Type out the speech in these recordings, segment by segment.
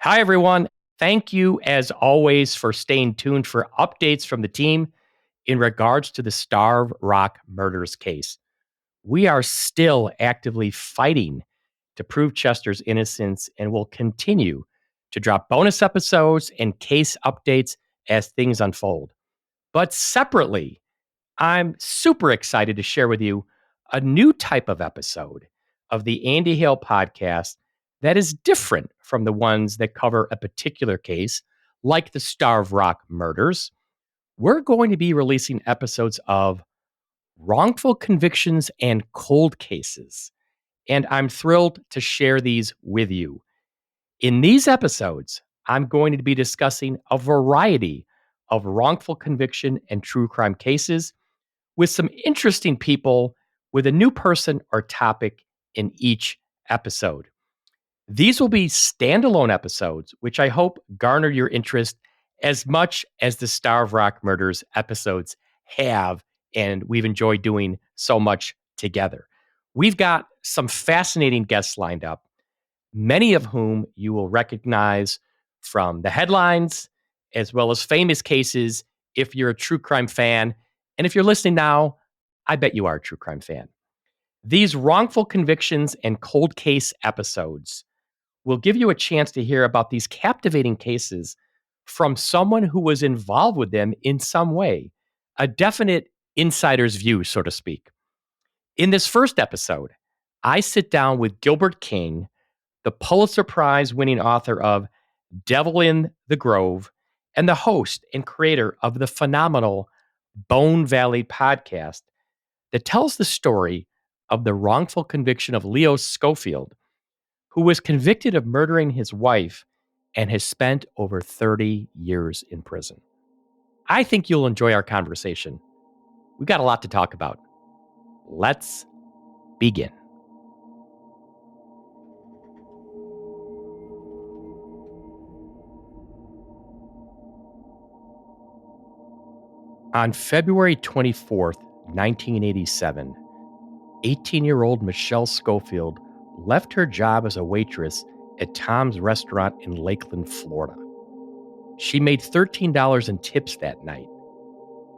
Hi, everyone. Thank you, as always, for staying tuned for updates from the team in regards to the Starve Rock murders case. We are still actively fighting to prove Chester's innocence and will continue to drop bonus episodes and case updates as things unfold. But separately, I'm super excited to share with you a new type of episode of the Andy Hale podcast that is different from the ones that cover a particular case, like the Starve Rock murders. We're going to be releasing episodes of Wrongful Convictions and Cold Cases, and I'm thrilled to share these with you. In these episodes, I'm going to be discussing a variety of wrongful conviction and true crime cases with some interesting people with a new person or topic in each episode. These will be standalone episodes, which I hope garner your interest as much as the Starve Rock Murders episodes have, and we've enjoyed doing so much together. We've got some fascinating guests lined up, many of whom you will recognize from the headlines, as well as famous cases if you're a true crime fan. And if you're listening now, I bet you are a true crime fan. These wrongful convictions and cold case episodes will give you a chance to hear about these captivating cases from someone who was involved with them in some way, a definite insider's view, so to speak. In this first episode, I sit down with Gilbert King, the Pulitzer-Prize winning author of Devil in the Grove, and the host and creator of the phenomenal Bone Valley podcast that tells the story of the wrongful conviction of Leo Schofield, who was convicted of murdering his wife and has spent over 30 years in prison. I think you'll enjoy our conversation. We've got a lot to talk about. Let's begin. On February 24th, 1987, 18-year-old Michelle Schofield left her job as a waitress at Tom's restaurant in Lakeland, Florida. She made $13 in tips that night.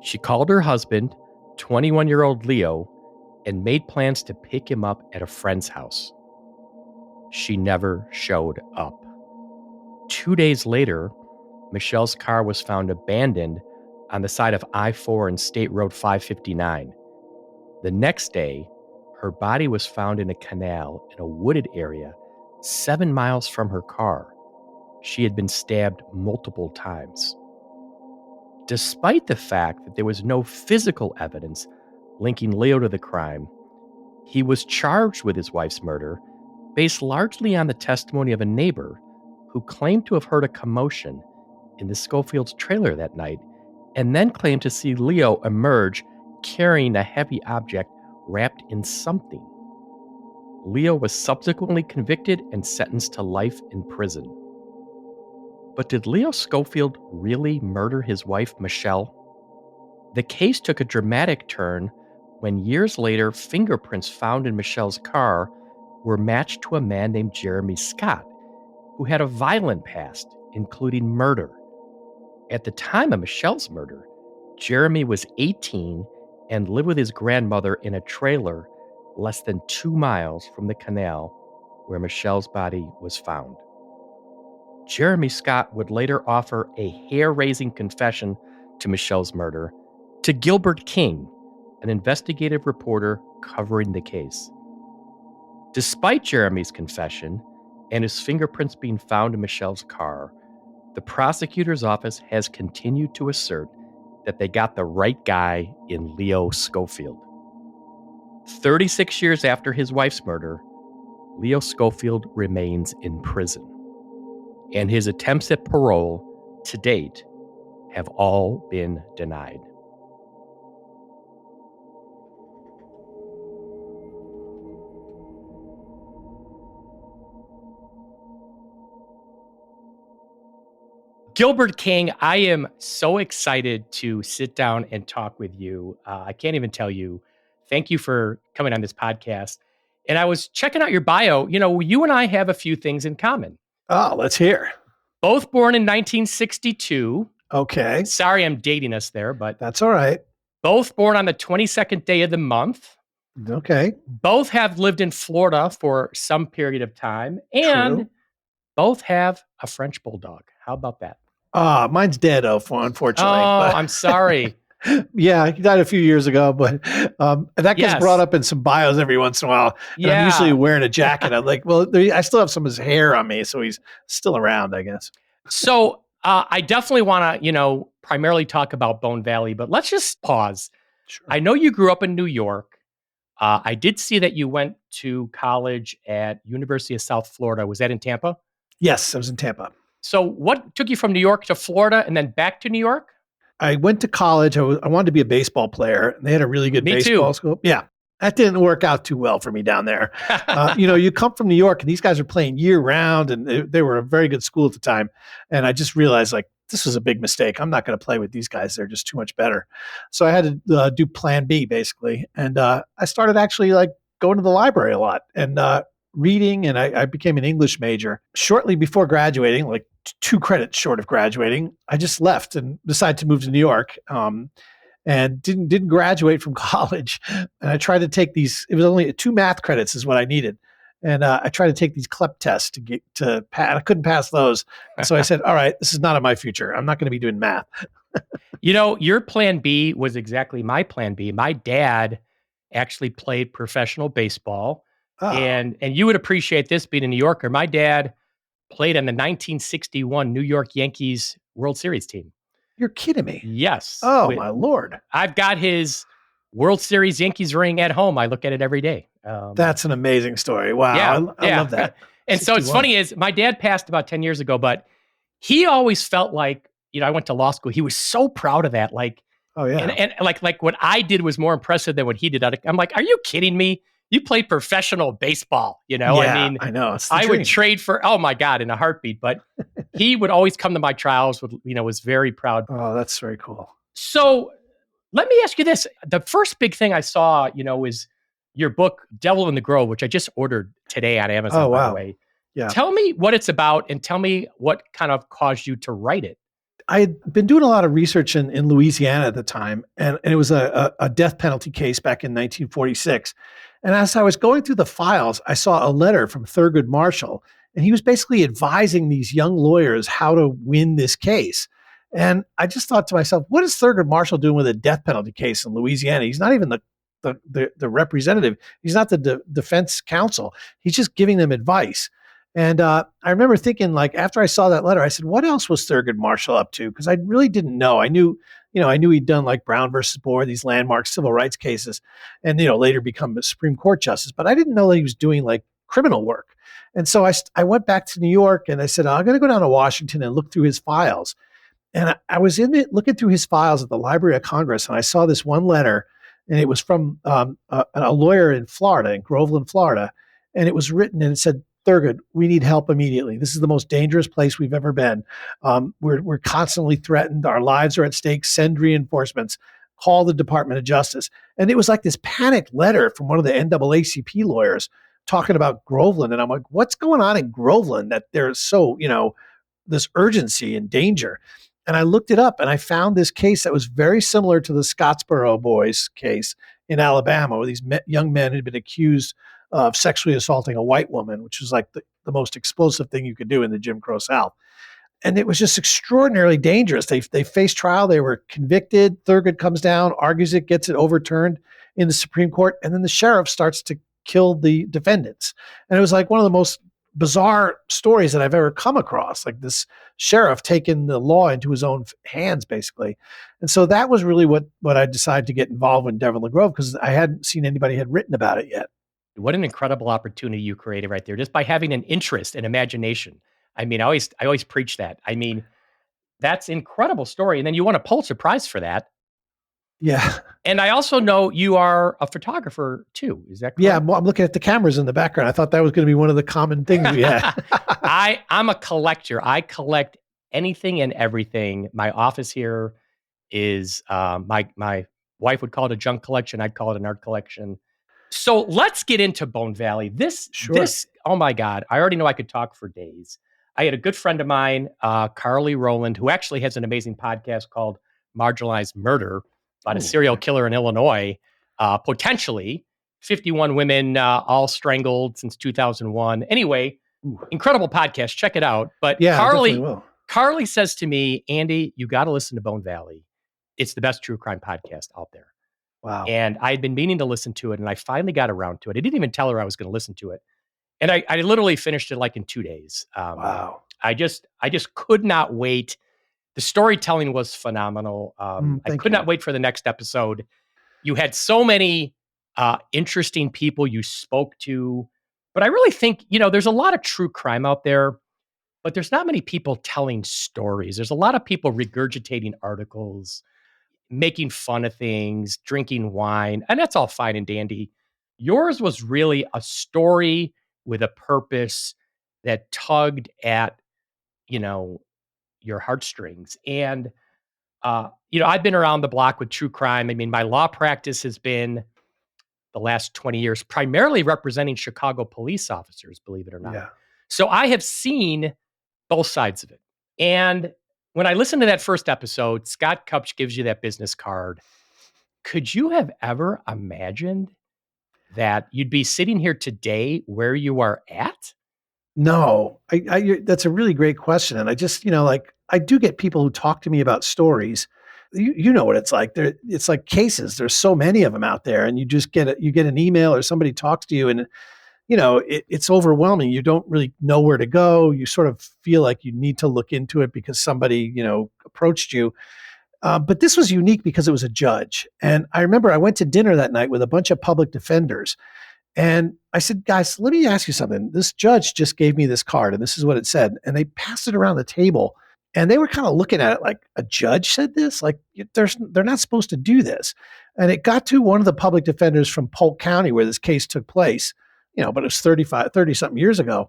She called her husband, 21-year-old Leo, and made plans to pick him up at a friend's house. She never showed up. 2 days later, Michelle's car was found abandoned on the side of I-4 and State Road 559. The next day, her body was found in a canal in a wooded area 7 miles from her car. She had been stabbed multiple times. Despite the fact that there was no physical evidence linking Leo to the crime, he was charged with his wife's murder based largely on the testimony of a neighbor who claimed to have heard a commotion in the Schofield's trailer that night and then claimed to see Leo emerge carrying a heavy object wrapped in something. Leo was subsequently convicted and sentenced to life in prison. But did Leo Schofield really murder his wife, Michelle? The case took a dramatic turn when years later, fingerprints found in Michelle's car were matched to a man named Jeremy Scott, who had a violent past, including murder. At the time of Michelle's murder, Jeremy was 18 and lived with his grandmother in a trailer less than 2 miles from the canal where Michelle's body was found. Jeremy Scott would later offer a hair-raising confession to Michelle's murder to Gilbert King, an investigative reporter covering the case. Despite Jeremy's confession and his fingerprints being found in Michelle's car, the prosecutor's office has continued to assert that they got the right guy in Leo Schofield. 36 years after his wife's murder, Leo Schofield remains in prison, and his attempts at parole to date have all been denied. Gilbert King, I am so excited to sit down and talk with you. I can't even tell you. Thank you for coming on this podcast. And I was checking out your bio. You know, you and I have a few things in common. Oh, let's hear. Both born in 1962. Okay. Sorry, I'm dating us there, but That's all right. both born on the 22nd day of the month. Okay. Both have lived in Florida for some period of time, and True. both have a French bulldog. How about that? Mine's dead, unfortunately. Oh, But I'm sorry. yeah, he died a few years ago. But that gets brought Yes. up in some bios every once in a while. And I'm usually Yeah. wearing a jacket. I'm like, well, I still have some of his hair on me, so he's still around, I guess. So I definitely want to, primarily talk about Bone Valley, but let's just pause. Sure. I know you grew up in New York. I did see that you went to college at University of South Florida. Was that in Tampa? Yes, I was in Tampa. So what took you from New York to Florida and then back to New York? I went to college. I wanted to be a baseball player. And they had a really good Me baseball too. school. Yeah, that didn't work out too well for me down there. You come from New York, and these guys are playing year round, and they were a very good school at the time. And I just realized, like, this was a big mistake. I'm not going to play with these guys. They're just too much better. So I had to do Plan B basically, and I started actually like going to the library a lot and reading, and I became an English major shortly before graduating, like 2 credits short of graduating. I just left and decided to move to New York. And didn't graduate from college. And I tried to take these. It was only 2 math credits is what I needed, and I tried to take these CLEP tests to get to pass. I couldn't pass those, and so I said, "All right, this is not in my future. I'm not going to be doing math." Your plan B was exactly my plan B. My dad actually played professional baseball, Oh, and you would appreciate this being a New Yorker. My dad played on the 1961 New York Yankees World Series team. you're kidding me! Yes, Oh my lord, I've got his World Series Yankees ring at home. I look at it every day. that's an amazing story. Wow, I Yeah. love that. And so it's 61. funny is my dad passed about 10 years ago, but he always felt like, I went to law school. He was so proud of that. Like, Oh yeah, and like what I did was more impressive than what he did. I'm like, are you kidding me? You played professional baseball, I yeah. mean, I know it's the I would dream. trade for, oh my God, in a heartbeat. But he would always come to my trials with, was very proud. Oh, that's very cool. So let me ask you this. The first big thing I saw, is your book, Devil in the Grove, which I just ordered today on Oh Amazon, by the wow, way. yeah. Tell me what it's about and tell me what kind of caused you to write it. I had been doing a lot of research in Louisiana at the time, and it was a death penalty case back in 1946. And as I was going through the files, I saw a letter from Thurgood Marshall, and he was basically advising these young lawyers how to win this case. And I just thought to myself, what is Thurgood Marshall doing with a death penalty case in Louisiana? He's not even the representative. He's not the defense counsel. He's just giving them advice. And I remember thinking, like, after I saw that letter, I said, "What else was Thurgood Marshall up to?" Because I really didn't know. I knew he'd done like Brown versus Board, these landmark civil rights cases, and later become a Supreme Court justice. But I didn't know that he was doing like criminal work. And so I went back to New York and I said, I'm going to go down to Washington and look through his files. And I was in it looking through his files at the Library of Congress, and I saw this one letter, and it was from a lawyer in Florida, in Groveland, Florida, and it was written and it said, Thurgood, we need help immediately. This is the most dangerous place we've ever been. We're constantly threatened. Our lives are at stake. Send reinforcements. Call the Department of Justice. And it was like this panicked letter from one of the NAACP lawyers talking about Groveland. And I'm like, what's going on in Groveland that there's so, this urgency and danger? And I looked it up and I found this case that was very similar to the Scottsboro boys case in Alabama, where these young men had been accused of sexually assaulting a white woman, which was like the most explosive thing you could do in the Jim Crow South. And it was just extraordinarily dangerous. They faced trial. They were convicted. Thurgood comes down, argues it, gets it overturned in the Supreme Court. And then the sheriff starts to kill the defendants. And it was like one of the most bizarre stories that I've ever come across, like this sheriff taking the law into his own hands, basically. And so that was really what I decided to get involved with Devil in the Grove, because I hadn't seen anybody had written about it yet. What an incredible opportunity you created right there, just by having an interest and imagination. I mean, I always preach that. I mean, that's an incredible story. And then you won a Pulitzer Prize for that. Yeah. And I also know you are a photographer too. Is that correct? Yeah, I'm looking at the cameras in the background. I thought that was going to be one of the common things we had. I'm a collector. I collect anything and everything. My office here is my wife would call it a junk collection. I'd call it an art collection. So let's get into Bone Valley. Sure. This, oh my God, I already know I could talk for days. I had a good friend of mine, Carly Rowland, who actually has an amazing podcast called Marginalized Murder about a Oh, serial okay. killer in Illinois, potentially 51 women all strangled since 2001. Anyway, Ooh. incredible podcast. Check it out. But Yeah, I definitely Carly, will. Carly says to me, Andy, you got to listen to Bone Valley. It's the best true crime podcast out there. Wow. And I had been meaning to listen to it, and I finally got around to it. I didn't even tell her I was going to listen to it. And I literally finished it like in 2 days. Wow. I just could not wait. The storytelling was phenomenal. I Thank could you. not wait for the next episode. You had so many interesting people you spoke to, but I really think, there's a lot of true crime out there, but there's not many people telling stories. There's a lot of people regurgitating articles, making fun of things, drinking wine, and that's all fine and dandy. Yours was really a story with a purpose that tugged at, you know, your heartstrings. And I've been around the block with true crime. I mean, my law practice has been the last 20 years primarily representing Chicago police officers, believe it or not. Yeah. So I have seen both sides of it. And when I listened to that first episode, Scott Kupch gives you that business card. Could you have ever imagined that you'd be sitting here today where you are at? No, that's a really great question. And I just, like I do get people who talk to me about stories. You know what it's like. It's like cases. There's so many of them out there, and you just you get an email or somebody talks to you, and it's overwhelming. You don't really know where to go. You sort of feel like you need to look into it because somebody, approached you. But this was unique because it was a judge. And I remember I went to dinner that night with a bunch of public defenders. And I said, guys, let me ask you something. This judge just gave me this card, and this is what it said. And they passed it around the table. And they were kind of looking at it like, a judge said this? Like, they're not supposed to do this. And it got to one of the public defenders from Polk County where this case took place, but it was 30 something years ago.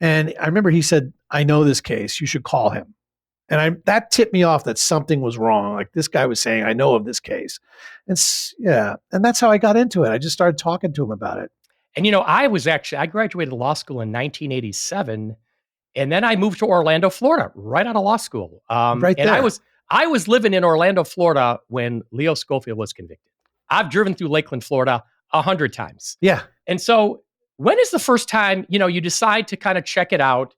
And I remember he said, I know this case. You should call him. And that tipped me off that something was wrong. Like this guy was saying, I know of this case. And yeah. And that's how I got into it. I just started talking to him about it. And I graduated law school in 1987, and then I moved to Orlando, Florida, right out of law school. Right And there. I was living in Orlando, Florida when Leo Schofield was convicted. I've driven through Lakeland, Florida 100 times. Yeah. And so when is the first time, you decide to kind of check it out?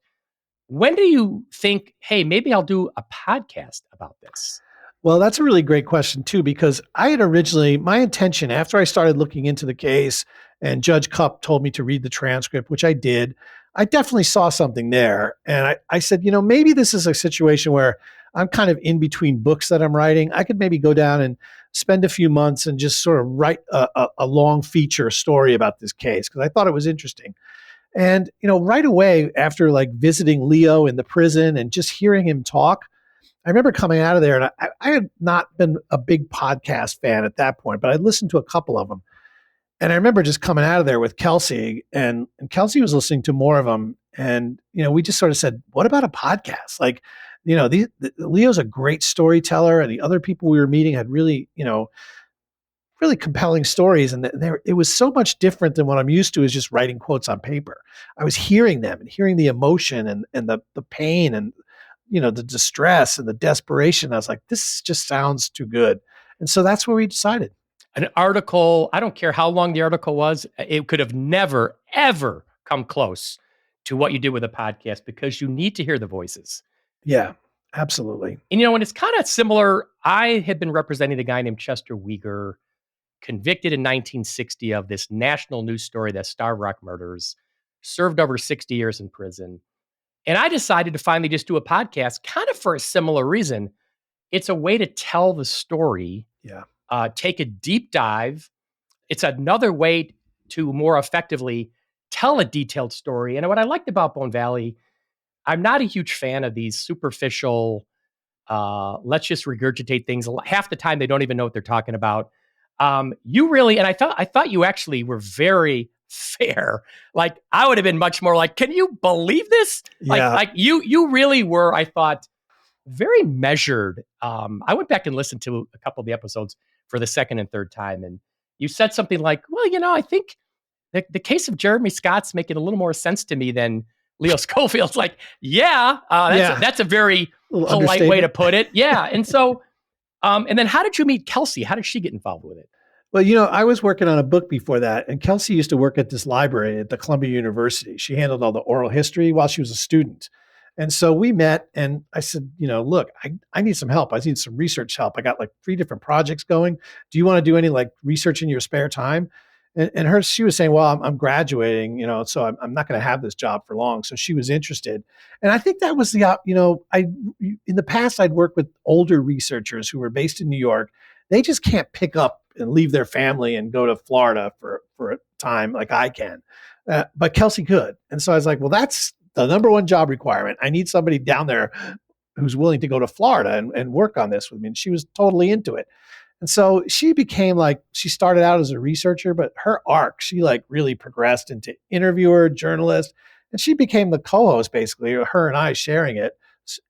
When do you think, hey, maybe I'll do a podcast about this? Well, that's a really great question, too, because I had originally, my intention after I started looking into the case and Judge Cupp told me to read the transcript, which I did, I definitely saw something there. And I said, maybe this is a situation where I'm kind of in between books that I'm writing. I could maybe go down and spend a few months and just sort of write a long feature story about this case because I thought it was interesting. And, right away after like visiting Leo in the prison and just hearing him talk, I remember coming out of there and I had not been a big podcast fan at that point, but I listened to a couple of them. And I remember just coming out of there with Kelsey and Kelsey was listening to more of them. And, we just sort of said, what about a podcast? Like, Leo's a great storyteller and the other people we were meeting had really, really compelling stories. And it was so much different than what I'm used to is just writing quotes on paper. I was hearing them and hearing the emotion and the pain and, the distress and the desperation. I was like, this just sounds too good. And so that's where we decided. An article, I don't care how long the article was, it could have never, ever come close to what you did with a podcast because you need to hear the voices. Yeah, absolutely. And, and it's kind of similar. I had been representing a guy named Chester Weger, convicted in 1960 of this national news story, the Starved Rock murders, served over 60 years in prison. And I decided to finally just do a podcast kind of for a similar reason. It's a way to tell the story, Yeah. Take a deep dive. It's another way to more effectively tell a detailed story. And what I liked about Bone Valley, I'm not a huge fan of these superficial, let's just regurgitate things. Half the time they don't even know what they're talking about. You really, and I thought you actually were very fair. Like I would have been much more like, can you believe this? Yeah. Like you really were, I thought, very measured. I went back and listened to a couple of the episodes for the second and third time. And you said something like, well, I think the case of Jeremy Scott's making a little more sense to me than Leo Schofield's like, yeah, Yeah. that's a very A little polite way to understatement. put it. Yeah. And so, and then how did you meet Kelsey? How did she get involved with it? Well, I was working on a book before that, and Kelsey used to work at this library at the Columbia University. She handled all the oral history while she was a student. And so we met, and I said, look, I need some help. I need some research help. I got like 3 different projects going. Do you want to do any like research in your spare time? And she was saying, well, I'm graduating, so I'm not going to have this job for long. So she was interested. And I think that was in the past, I'd worked with older researchers who were based in New York. They just can't pick up and leave their family and go to Florida for a time like I can. But Kelsey could. And so I was like, well, that's the number one job requirement. I need somebody down there who's willing to go to Florida and work on this with me. And she was totally into it. And so she became she started out as a researcher, but her arc, she like really progressed into interviewer, journalist, and she became the co-host basically, her and I sharing it.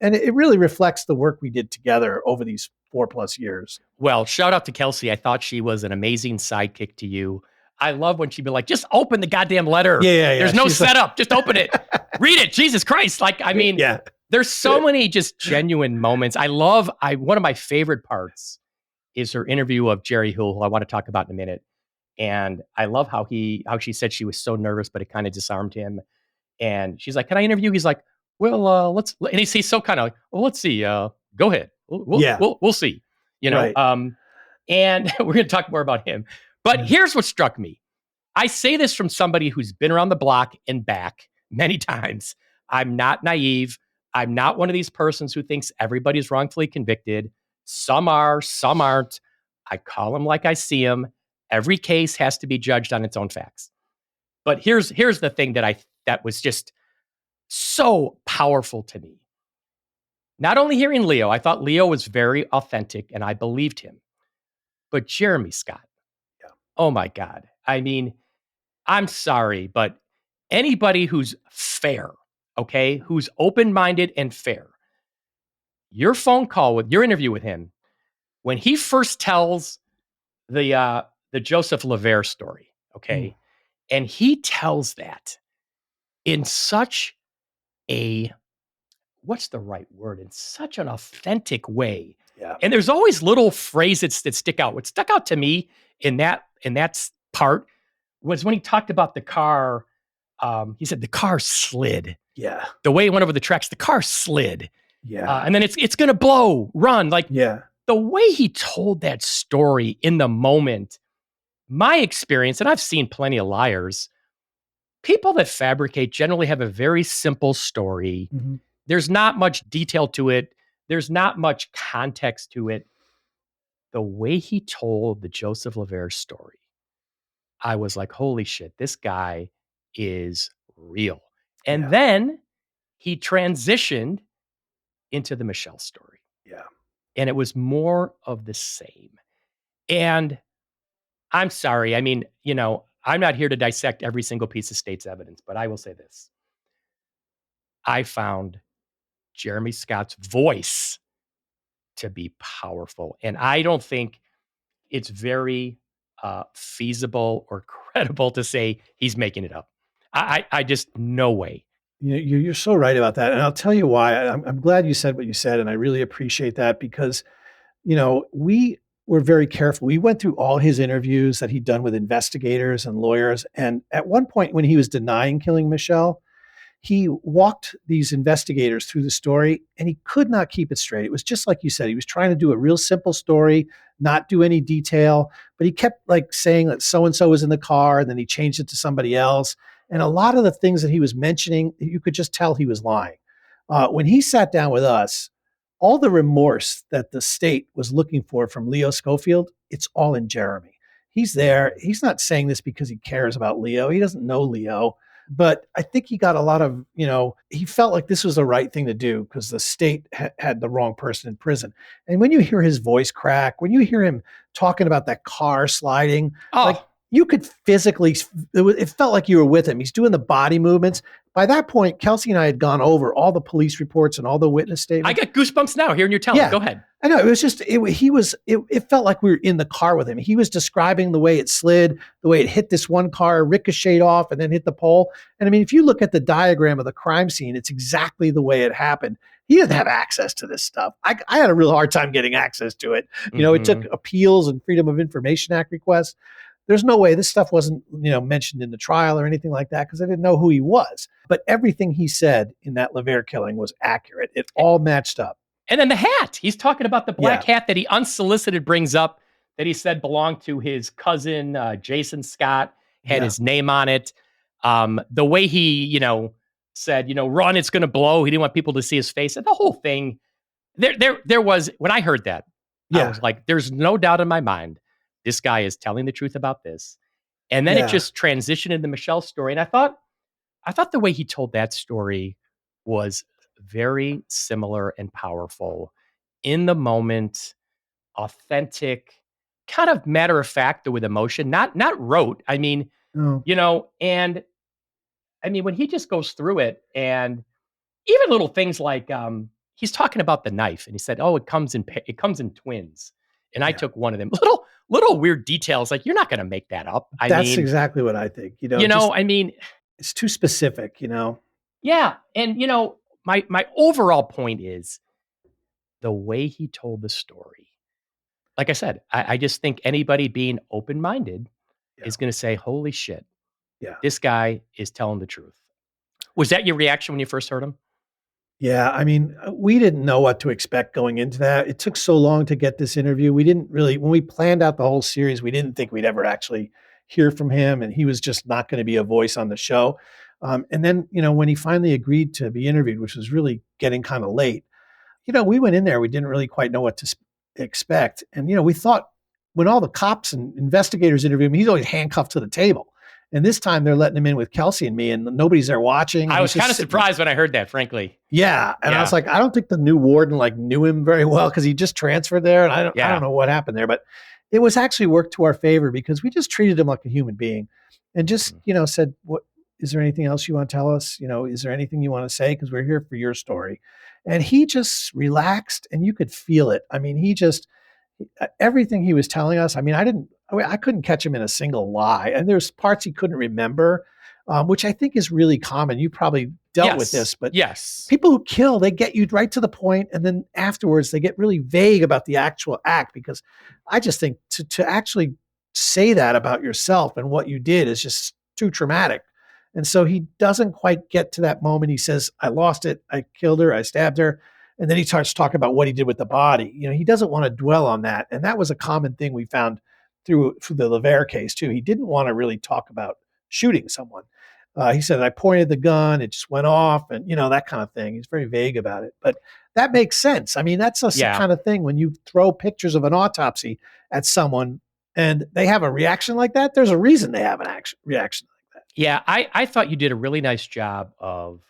And it really reflects the work we did together over these 4+ years. Well, shout out to Kelsey. I thought she was an amazing sidekick to you. I love when she'd be like, just open the goddamn letter. Yeah. There's no She's setup. Just open it. Read it. Jesus Christ. Yeah. There's so many just genuine moments. One of my favorite parts is her interview of Jerry Hill, who I want to talk about in a minute. And I love how she said she was so nervous, but it kind of disarmed him. And she's like, can I interview? He's like, well, let's, and he's so kind of like, well, let's see. Go ahead. We'll see, Right. and we're going to talk more about him. But here's what struck me. I say this from somebody who's been around the block and back many times. I'm not naive. I'm not one of these persons who thinks everybody's wrongfully convicted. Some are, some aren't. I call them like I see them. Every case has to be judged on its own facts. But here's the thing that was just so powerful to me. Not only hearing Leo, I thought Leo was very authentic and I believed him. But Jeremy Scott, oh my God. I mean, I'm sorry, but anybody who's fair, okay, who's open-minded and fair, your interview with him, when he first tells the Joseph Laver story, okay, and he tells that in such a, what's the right word? In such an authentic way. Yeah. And there's always little phrases that stick out. What stuck out to me in that part was when he talked about the car. He said the car slid. Yeah. The way it went over the tracks, the car slid. Yeah. And then it's going to blow, run. Yeah. The way he told that story in the moment, my experience, and I've seen plenty of liars, people that fabricate generally have a very simple story. Mm-hmm. There's not much detail to it. There's not much context to it. The way he told the Joseph Laver story, I was like, holy shit, this guy is real. And then he transitioned into the Michelle story. Yeah. And it was more of the same. And I'm sorry. I mean, I'm not here to dissect every single piece of state's evidence, but I will say this. I found Jeremy Scott's voice to be powerful. And I don't think it's very feasible or credible to say he's making it up. I just, no way. You're so right about that. And I'll tell you why. I'm glad you said what you said. And I really appreciate that because, we were very careful. We went through all his interviews that he'd done with investigators and lawyers. And at one point when he was denying killing Michelle, he walked these investigators through the story and he could not keep it straight. It was just like you said, he was trying to do a real simple story, not do any detail, but he kept like saying that so-and-so was in the car and then he changed it to somebody else. And a lot of the things that he was mentioning, you could just tell he was lying. When he sat down with us, all the remorse that the state was looking for from Leo Schofield, it's all in Jeremy. He's there. He's not saying this because he cares about Leo. He doesn't know Leo. But I think he got a lot of, he felt like this was the right thing to do because the state had the wrong person in prison. And when you hear his voice crack, when you hear him talking about that car sliding, like you could physically, it felt like you were with him. He's doing the body movements. By that point, Kelsey and I had gone over all the police reports and all the witness I statements. get goosebumps now hearing you tell it. Yeah, Go ahead. I know. It was just, it felt like we were in the car with him. He was describing the way it slid, the way it hit this one car, ricocheted off, and then hit the pole. And I mean, if you look at the diagram of the crime scene, it's exactly the way it happened. He didn't have access to this stuff. I had a real hard time getting access to it. It took appeals and Freedom of Information Act requests. There's no way this stuff wasn't, mentioned in the trial or anything like that because I didn't know who he was. But everything he said in that LaVere killing was accurate. It all matched up. And then the hat. He's talking about the black Yeah. hat that he unsolicited brings up that he said belonged to his cousin, Jason Scott, had his name on it. The way he, said, run, it's going to blow. He didn't want people to see his face. And the whole thing, there was, when I heard that, I was like, there's no doubt in my mind, this guy is telling the truth about this. And then it just transitioned into Michelle's story. And I thought the way he told that story was very similar and powerful, in the moment, authentic, kind of matter of fact, with emotion, not rote. I mean, and I mean, when he just goes through it, and even little things like, he's talking about the knife and he said, oh, it comes in twins. And I took one of them. Little weird details. Like, you're not going to make that up. That's exactly what I think. I mean, it's too specific, Yeah. And, my overall point is the way he told the story. Like I said, I just think anybody being open-minded is going to say, holy shit, this guy is telling the truth. Was that your reaction when you first heard him? Yeah, I mean, we didn't know what to expect going into that. It took so long to get this interview. We didn't really, when we planned out the whole series, we didn't think we'd ever actually hear from him, and he was just not going to be a voice on the show. And then, when he finally agreed to be interviewed, which was really getting kind of late, we went in there, we didn't really quite know what to expect. And, we thought when all the cops and investigators interview him, he's always handcuffed to the table. And this time they're letting him in with Kelsey and me, and nobody's there watching. I was kind of surprised when I heard that, frankly. Yeah. And I was like, I don't think the new warden knew him very well because he just transferred there. And I don't know what happened there, but it was actually worked to our favor because we just treated him like a human being and just, said, what, is there anything else you want to tell us? Is there anything you want to say? Because we're here for your story. And he just relaxed and you could feel it. I mean, everything he was telling us, I couldn't catch him in a single lie. And there's parts he couldn't remember, which I think is really common. You probably dealt with this, but people who kill, they get you right to the point, and then afterwards they get really vague about the actual act, because I just think to actually say that about yourself and what you did is just too traumatic. And so he doesn't quite get to that moment. He says, I lost it. I killed her. I stabbed her. And then he starts talking about what he did with the body. He doesn't want to dwell on that. And that was a common thing we found through the LaVere case too. He didn't want to really talk about shooting someone. He said, I pointed the gun, it just went off, and that kind of thing. He's very vague about it, but that makes sense. I mean, that's the kind of thing when you throw pictures of an autopsy at someone and they have a reaction like that. There's a reason they have an reaction like that. Yeah, I thought you did a really nice job of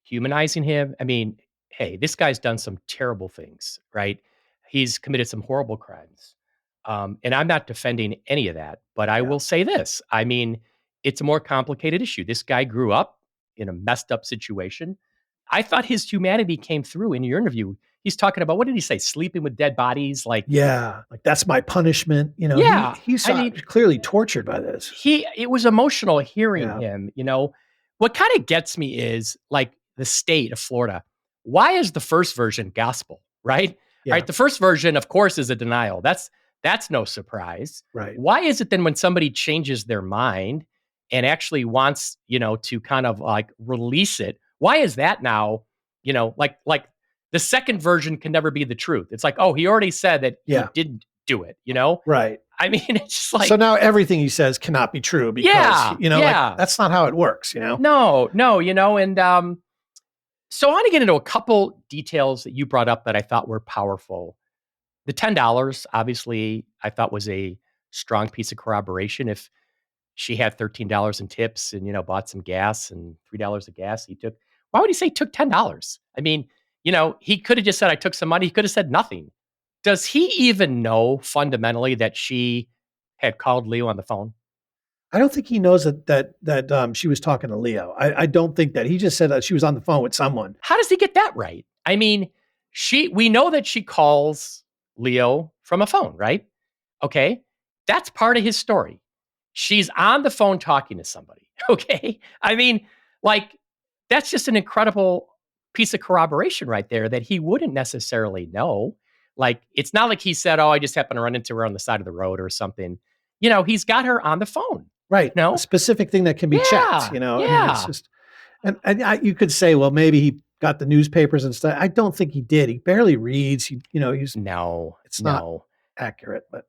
humanizing him. I mean, hey, this guy's done some terrible things, right? He's committed some horrible crimes. And I'm not defending any of that, but I will say this. I mean, it's a more complicated issue. This guy grew up in a messed up situation. I thought his humanity came through in your interview. He's talking about, what did he say? Sleeping with dead bodies? Like that's my punishment. He's clearly tortured by this. It was emotional hearing him. What kind of gets me is like the state of Florida. Why is the first version gospel, right? Right. The first version, of course, is a denial. That's no surprise. Right. Why is it then when somebody changes their mind and actually wants, to kind of release it, why is that now, like the second version can never be the truth? It's like, oh, he already said that he didn't do it, Right. I mean, it's just like, so now everything he says cannot be true because, that's not how it works, No, and so I want to get into a couple details that you brought up that I thought were powerful. The $10, obviously, I thought was a strong piece of corroboration. If she had $13 in tips and, bought some gas and $3 of gas, why would he say he took $10? I mean, he could have just said, I took some money. He could have said nothing. Does he even know fundamentally that she had called Leo on the phone? I don't think he knows that she was talking to Leo. I don't think that. He just said that she was on the phone with someone. How does he get that right? I mean, we know that she calls Leo from a phone, right? Okay. That's part of his story. She's on the phone talking to somebody. Okay. I mean, like, that's just an incredible piece of corroboration right there that he wouldn't necessarily know. Like, it's not like he said, "Oh, I just happened to run into her on the side of the road or something." He's got her on the phone. Right. A No. specific thing that can be checked, Yeah. you know? I mean, it's Yeah. just, you could say, well, maybe he got the newspapers and stuff. I don't think he did. He barely reads. No. It's not No. accurate, but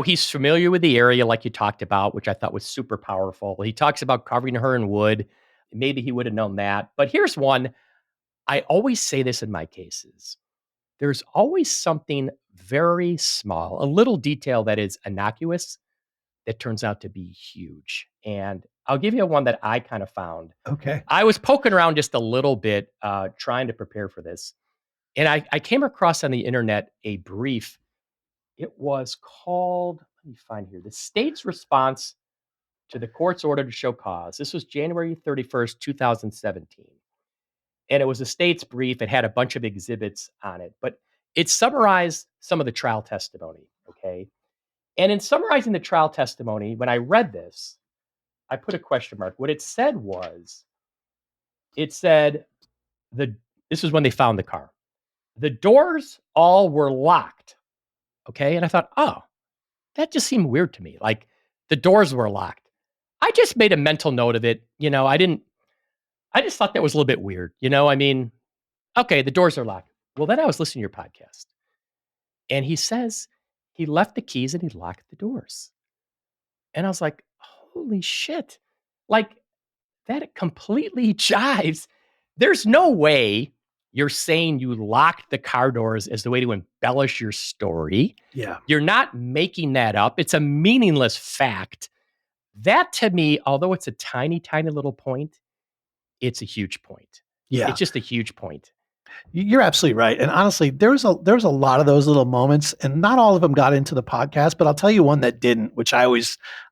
He's familiar with the area like you talked about, which I thought was super powerful. He talks about covering her in wood. Maybe he would have known that. But here's one. I always say this in my cases. There's always something very small, a little detail that is innocuous that turns out to be huge. And I'll give you one that I kind of found. okay. I was poking around just a little bit, trying to prepare for this. And I came across on the internet a brief. It was called, let me find here, the state's response to the court's order to show cause. This was January 31st, 2017. And it was a state's brief. It had a bunch of exhibits on it, but it summarized some of the trial testimony. Okay. And in summarizing the trial testimony, when I read this, I put a question mark. What it said was, it said, the this is when they found the car. The doors all were locked. Okay. And I thought, oh, that just seemed weird to me. Like, the doors were locked. I just made a mental note of it. I just thought that was a little bit weird. I mean, okay, the doors are locked. Well, then I was listening to your podcast, and he says he left the keys and he locked the doors. And I was like, holy shit. Like, that completely jives. There's no way you're saying you locked the car doors as the way to embellish your story. Yeah. You're not making that up. It's a meaningless fact. That, to me, although it's a tiny, tiny little point, it's a huge point. Yeah. It's just a huge point. You're absolutely right. And honestly, there's a lot of those little moments, and not all of them got into the podcast, but I'll tell you one that didn't, which I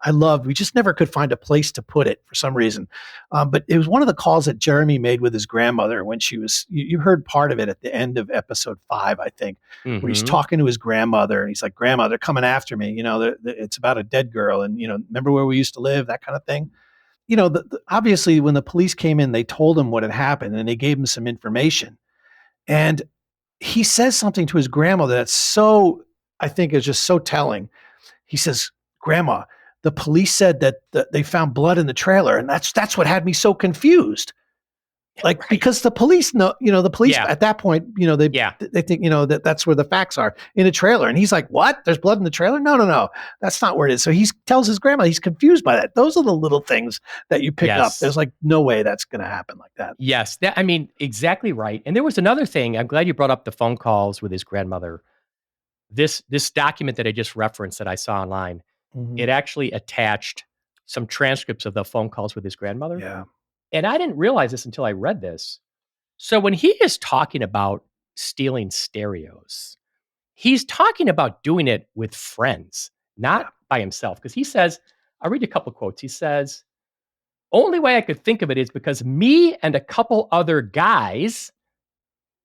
loved. We just never could find a place to put it for some reason. But it was one of the calls that Jeremy made with his grandmother when you heard part of it at the end of episode 5, I think, where he's talking to his grandmother and he's like, "Grandma, they're coming after me. It's about a dead girl. And, remember where we used to live?" That kind of thing. Obviously when the police came in, they told him what had happened and they gave him some information. And he says something to his grandmother that's I think is just so telling. He says, "Grandma, the police said that they found blood in the trailer, and that's what had me so confused." Like, Right. because the police know, the police Yeah. at that point, Yeah. they think, that's where the facts are, in a trailer. And he's like, "What? There's blood in the trailer? No. That's not where it is." So he tells his grandma he's confused by that. Those are the little things that you pick up. Yes. There's like no way that's going to happen like that. Yes. Exactly right. And there was another thing. I'm glad you brought up the phone calls with his grandmother. This document that I just referenced that I saw online, Mhm. it actually attached some transcripts of the phone calls with his grandmother. Yeah. And I didn't realize this until I read this. So when he is talking about stealing stereos, he's talking about doing it with friends, not Yeah. by himself. Because he says, I'll read a couple quotes. He says, "Only way I could think of it is because me and a couple other guys,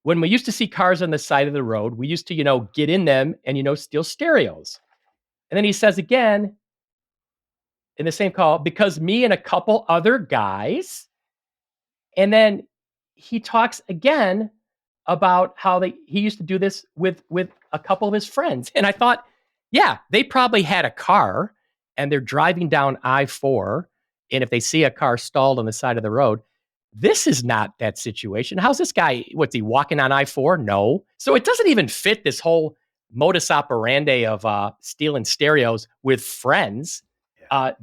when we used to see cars on the side of the road, we used to, get in them and, steal stereos." And then he says again in the same call, "Because me and a couple other guys." And then he talks again about how he used to do this with a couple of his friends. And I thought, yeah, they probably had a car and they're driving down I-4. And if they see a car stalled on the side of the road, this is not that situation. How's this guy? What's he walking on I-4? No. So it doesn't even fit this whole modus operandi of stealing stereos with friends.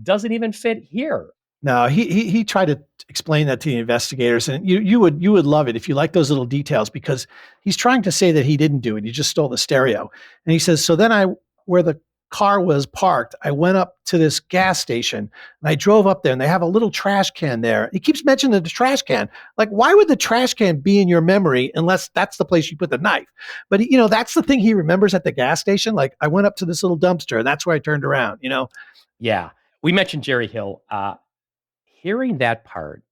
Doesn't even fit here. No, he tried to explain that to the investigators, and you would love it if you like those little details, because he's trying to say that he didn't do it. He just stole the stereo. And he says, "So then where the car was parked, I went up to this gas station and I drove up there and they have a little trash can there." He keeps mentioning the trash can. Like, why would the trash can be in your memory unless that's the place you put the knife? But that's the thing he remembers at the gas station. Like, I went up to this little dumpster and that's where I turned around, Yeah. We mentioned Jerry Hill. Hearing that part,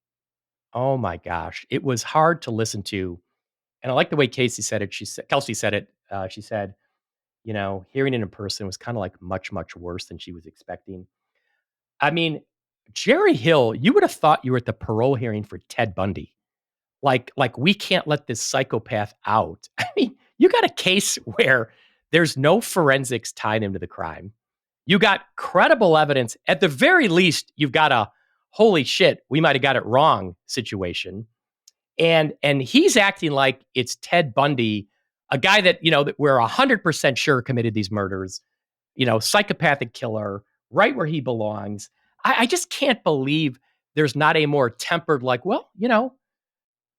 oh my gosh, it was hard to listen to. And I like the way Casey said it. Kelsey said it. She said, hearing it in person was kind of like much, much worse than she was expecting. I mean, Jerry Hill, you would have thought you were at the parole hearing for Ted Bundy. Like we can't let this psychopath out. I mean, you got a case where there's no forensics tied into the crime. You got credible evidence. At the very least, you've got a holy shit, we might have got it wrong situation. And he's acting like it's Ted Bundy, a guy that we're 100% sure committed these murders, psychopathic killer, right where he belongs. I just can't believe there's not a more tempered, like, well,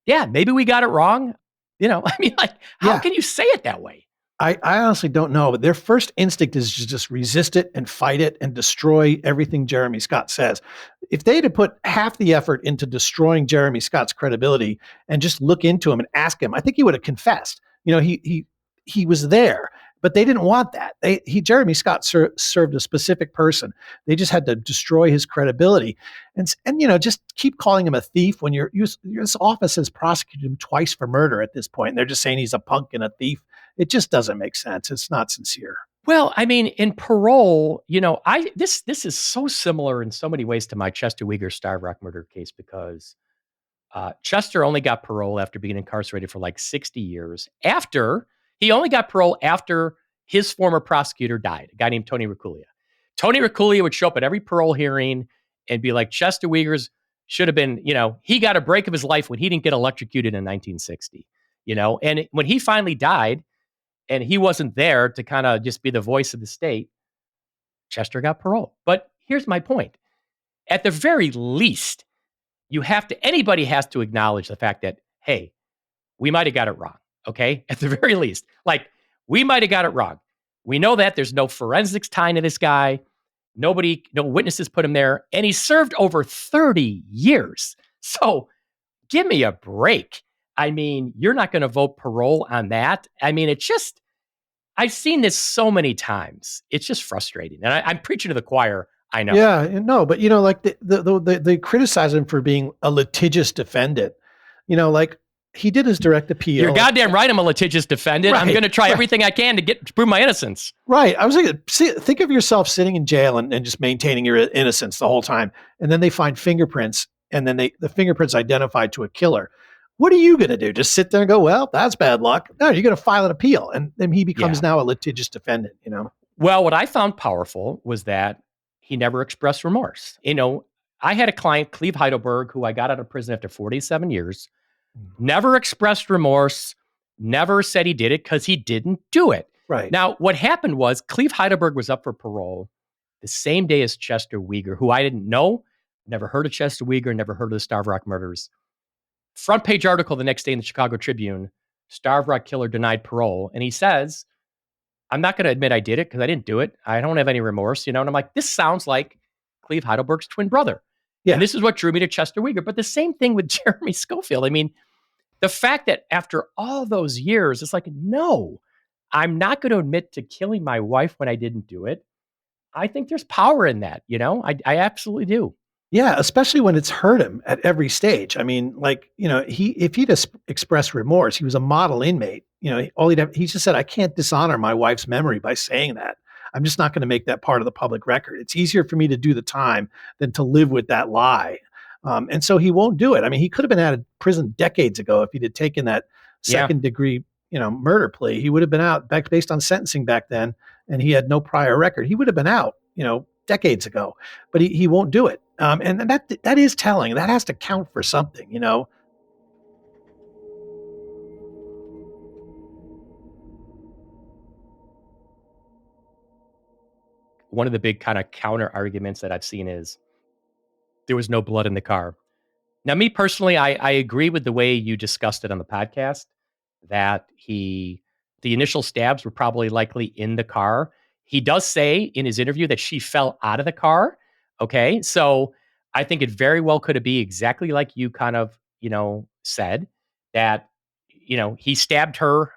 yeah, maybe we got it wrong. I mean, like, how Yeah. can you say it that way? I honestly don't know, but their first instinct is to just resist it and fight it and destroy everything Jeremy Scott says. If they'd have put half the effort into destroying Jeremy Scott's credibility and just look into him and ask him, I think he would have confessed. He was there, but they didn't want that. Jeremy Scott served a specific person. They just had to destroy his credibility, and just keep calling him a thief when your office has prosecuted him twice for murder at this point, and they're just saying he's a punk and a thief. It just doesn't make sense. It's not sincere. Well, I mean, in parole, this is so similar in so many ways to my Chester Weger Starved Rock murder case because Chester only got parole after being incarcerated for like 60 years. He only got parole after his former prosecutor died, a guy named Tony Reculia. Tony Reculia would show up at every parole hearing and be like, Chester Weger's should have been, he got a break of his life when he didn't get electrocuted in 1960, and when he finally died, and he wasn't there to kind of just be the voice of the state, Chester got parole. But here's my point. At the very least, anybody has to acknowledge the fact that, hey, we might have got it wrong. Okay. At the very least, like we might have got it wrong. We know that there's no forensics tying to this guy. No witnesses put him there. And he served over 30 years. So give me a break. I mean, you're not going to vote parole on that. I mean, I've seen this so many times. It's just frustrating. And I'm preaching to the choir. I know. Yeah, no, but like they criticize him for being a litigious defendant. Like he did his direct appeal. You're goddamn right. I'm a litigious defendant. Right, I'm going to try everything I can to prove my innocence. Right. I was thinking, think of yourself sitting in jail and just maintaining your innocence the whole time, and then they find fingerprints, and then the fingerprints identified to a killer. What are you going to do? Just sit there and go, well, that's bad luck? No, you're going to file an appeal, and then he becomes now a litigious defendant. Well, what I found powerful was that he never expressed remorse. I had a client, Cleve Heidelberg, who I got out of prison after 47 years, never expressed remorse, never said he did it because he didn't do it. Right. Now, what happened was Cleve Heidelberg was up for parole the same day as Chester Weger, who I didn't know, never heard of Chester Weger, never heard of the Starved Rock murders. Front page article the next day in the Chicago Tribune, Starved Rock killer denied parole. And he says, I'm not going to admit I did it because I didn't do it. I don't have any remorse, And I'm like, this sounds like Cleve Heidelberg's twin brother. Yeah. And this is what drew me to Chester Weger. But the same thing with Jeremy Schofield. I mean, the fact that after all those years, it's like, no, I'm not going to admit to killing my wife when I didn't do it. I think there's power in that. I absolutely do. Yeah, especially when it's hurt him at every stage. I mean, if he'd expressed remorse, he was a model inmate. He just said, I can't dishonor my wife's memory by saying that. I'm just not going to make that part of the public record. It's easier for me to do the time than to live with that lie. And so he won't do it. I mean, he could have been out of prison decades ago if he'd had taken that second degree, murder plea. He would have been out based on sentencing back then, and he had no prior record. He would have been out, decades ago, but he won't do it. And that is telling. That has to count for something, One of the big kind of counter arguments that I've seen is there was no blood in the car. Now, me personally, I agree with the way you discussed it on the podcast, that the initial stabs were probably likely in the car. He does say in his interview that she fell out of the car. Okay. So I think it very well could be exactly like you kind of, said that, he stabbed her,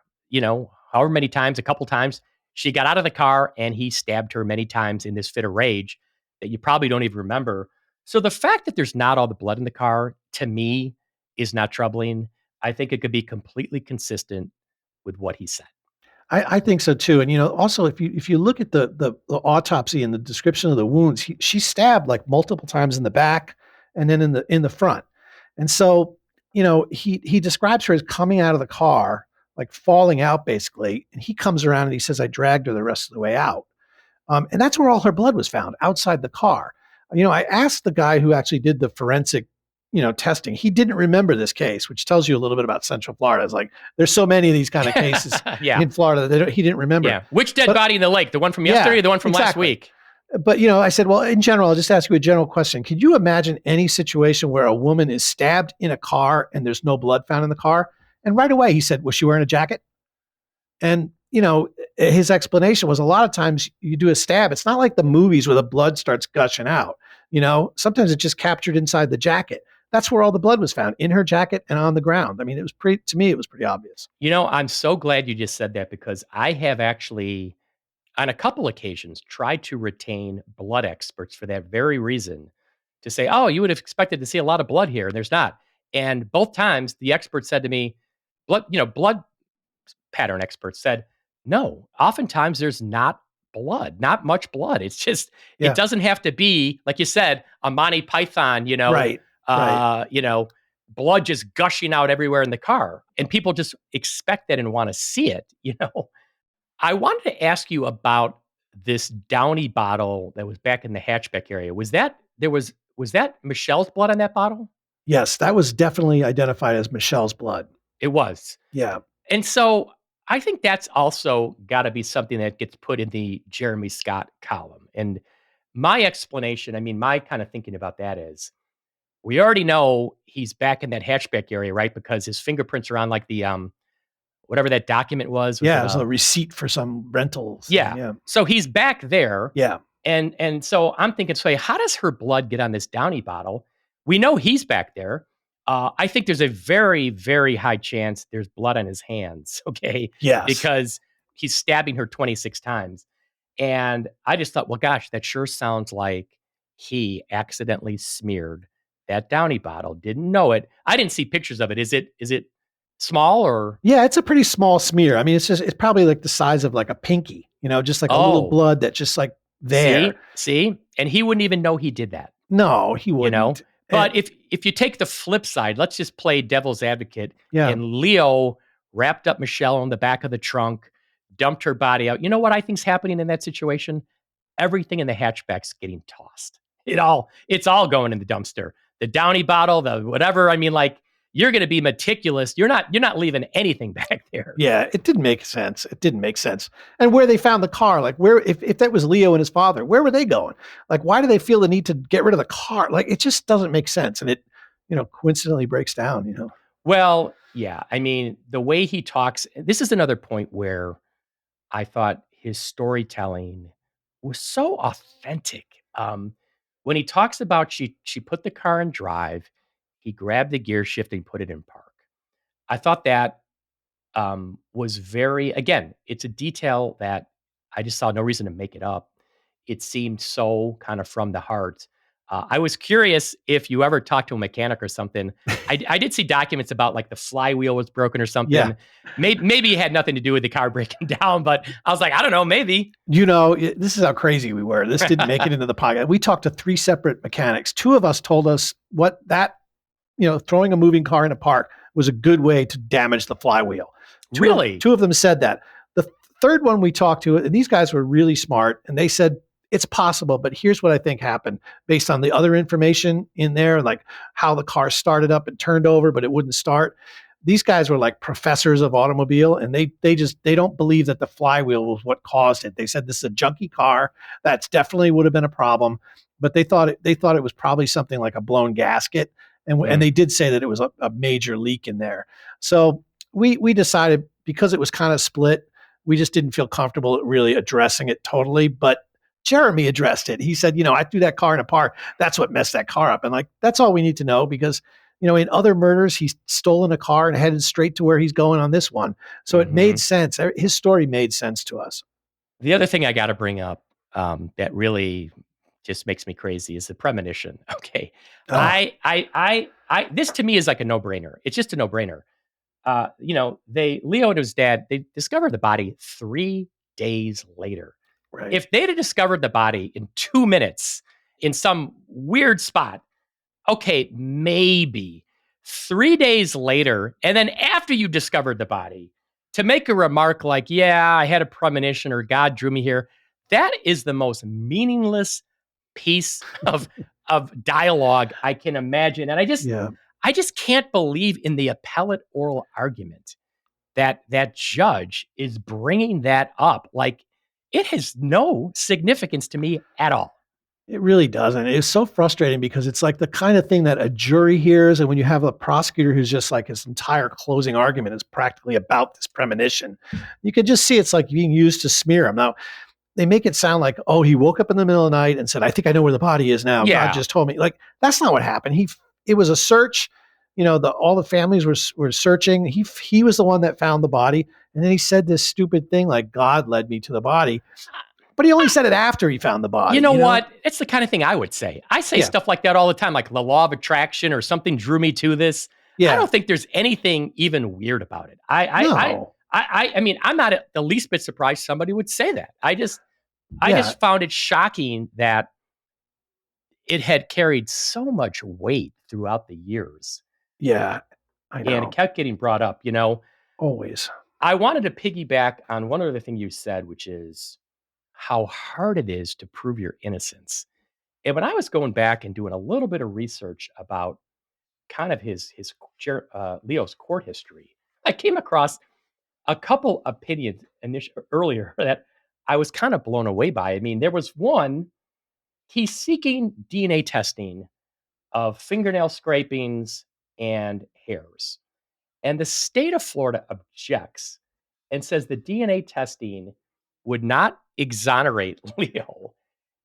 however many times, a couple times. She got out of the car and he stabbed her many times in this fit of rage. that you probably don't even remember. So the fact that there's not all the blood in the car, to me, is not troubling. I think it could be completely consistent with what he said. I think so too. And also if you look at the autopsy and the description of the wounds, she's stabbed like multiple times in the back and then in the front. And so, he describes her as coming out of the car, like falling out basically. And he comes around and he says, I dragged her the rest of the way out. And that's where all her blood was found, outside the car. I asked the guy who actually did the forensic, testing. He didn't remember this case, which tells you a little bit about Central Florida. It's like there's so many of these kind of cases Yeah. in Florida that he didn't remember. Yeah. Which dead body in the lake? The one from yesterday or the one from last week? But, I said, well, in general, I'll just ask you a general question. Could you imagine any situation where a woman is stabbed in a car and there's no blood found in the car? And right away he said, was she wearing a jacket? And, his explanation was a lot of times you do a stab. It's not like the movies where the blood starts gushing out. Sometimes it's just captured inside the jacket. That's where all the blood was found, in her jacket and on the ground. I mean, to me, it was pretty obvious. I'm so glad you just said that, because I have actually, on a couple occasions, tried to retain blood experts for that very reason, to say, oh, you would have expected to see a lot of blood here, and there's not. And both times the expert said to me, blood pattern experts said, no, oftentimes there's not not much blood. It's just, it doesn't have to be, like you said, a Monty Python, Right. blood just gushing out everywhere in the car. And people just expect that and want to see it, I wanted to ask you about this Downy bottle that was back in the hatchback area. Was that Michelle's blood on that bottle? Yes, that was definitely identified as Michelle's blood. It was. Yeah. And so I think that's also got to be something that gets put in the Jeremy Scott column. And my explanation, my kind of thinking about that is, we already know he's back in that hatchback area, right? Because his fingerprints are on like the whatever that document was. Yeah, it was a receipt for some rental thing. Yeah. So he's back there. Yeah. And so I'm thinking, so how does her blood get on this Downy bottle? We know he's back there. I think there's a very, very high chance there's blood on his hands. Okay. Yes. Because he's stabbing her 26 times. And I just thought, well, gosh, that sure sounds like he accidentally smeared that Downy bottle. Didn't know it. I didn't see pictures of it. Is it small or? Yeah, it's a pretty small smear. I mean, it's probably like the size of like a pinky, just like a little blood that's just like there. See? And he wouldn't even know he did that. No, he wouldn't. But if you take the flip side, let's just play devil's advocate. Yeah. And Leo wrapped up Michelle in the back of the trunk, dumped her body out. You know what I think's happening in that situation? Everything in the hatchback's getting tossed. It's all going in the dumpster. The Downy bottle, the whatever. You're going to be meticulous. You're not leaving anything back there. Yeah, it didn't make sense. And where they found the car, like where, if that was Leo and his father, where were they going? Like, why do they feel the need to get rid of the car? Like, it just doesn't make sense. And it, coincidentally breaks down, Well, yeah. The way he talks, this is another point where I thought his storytelling was so authentic. When he talks about she put the car in drive, he grabbed the gear shift and put it in park. I thought that was very, again, it's a detail that I just saw no reason to make it up. It seemed so kind of from the heart. I was curious if you ever talked to a mechanic or something. I did see documents about like the flywheel was broken or something. Yeah. Maybe it had nothing to do with the car breaking down, but I was like, I don't know, maybe. This is how crazy we were. This didn't make it into the podcast. We talked to 3 separate mechanics. 2 of us told us what that, throwing a moving car in a park was a good way to damage the flywheel. Really? 2 of them said that. The third one we talked to, and these guys were really smart, and they said, it's possible, but here's what I think happened based on the other information in there, like how the car started up and turned over, but it wouldn't start. These guys were like professors of automobile, and they don't believe that the flywheel was what caused it. They said this is a junky car. That's definitely would have been a problem, but they thought it was probably something like a blown gasket. And they did say that it was a major leak in there. So we decided, because it was kind of split, we just didn't feel comfortable really addressing it totally. But Jeremy addressed it. He said, I threw that car in a park. That's what messed that car up. And like, that's all we need to know, because, in other murders, he's stolen a car and headed straight to where he's going on this one. So it made sense. His story made sense to us. The other thing I got to bring up that really just makes me crazy is the premonition. Okay. Oh, This to me is like a no-brainer. It's just a no-brainer. Leo and his dad, they discovered the body 3 days later. right. If they'd have discovered the body in 2 minutes in some weird spot, okay, maybe 3 days later, and then after you discovered the body, to make a remark like, yeah, I had a premonition or God drew me here, that is the most meaningless piece of dialogue I can imagine. And Yeah. I just can't believe in the appellate oral argument that that judge is bringing that up. Like it has no significance to me at all. It really doesn't. It's so frustrating because it's like the kind of thing that a jury hears. And when you have a prosecutor who's just like his entire closing argument is practically about this premonition, you can just see it's like being used to smear him. Now, they make it sound like, oh, he woke up in the middle of the night and said, I think I know where the body is now. God Yeah. just told me. Like, that's not what happened. It was a search. All the families were searching. He was the one that found the body. And then he said this stupid thing like, God led me to the body. But he only said it after he found the body. You know what? It's the kind of thing I would say. I say Yeah. stuff like that all the time, like the law of attraction or something drew me to this. Yeah. I don't think there's anything even weird about it. No. I mean, I'm not the least bit surprised somebody would say that. I just found it shocking that it had carried so much weight throughout the years. Yeah, I And know. it kept getting brought up. Always. I wanted to piggyback on one other thing you said, which is how hard it is to prove your innocence. And when I was going back and doing a little bit of research about kind of Leo's court history, I came across a couple opinions earlier that I was kind of blown away by. I mean, there was one, he's seeking DNA testing of fingernail scrapings and hairs. And the state of Florida objects and says the DNA testing would not exonerate Leo.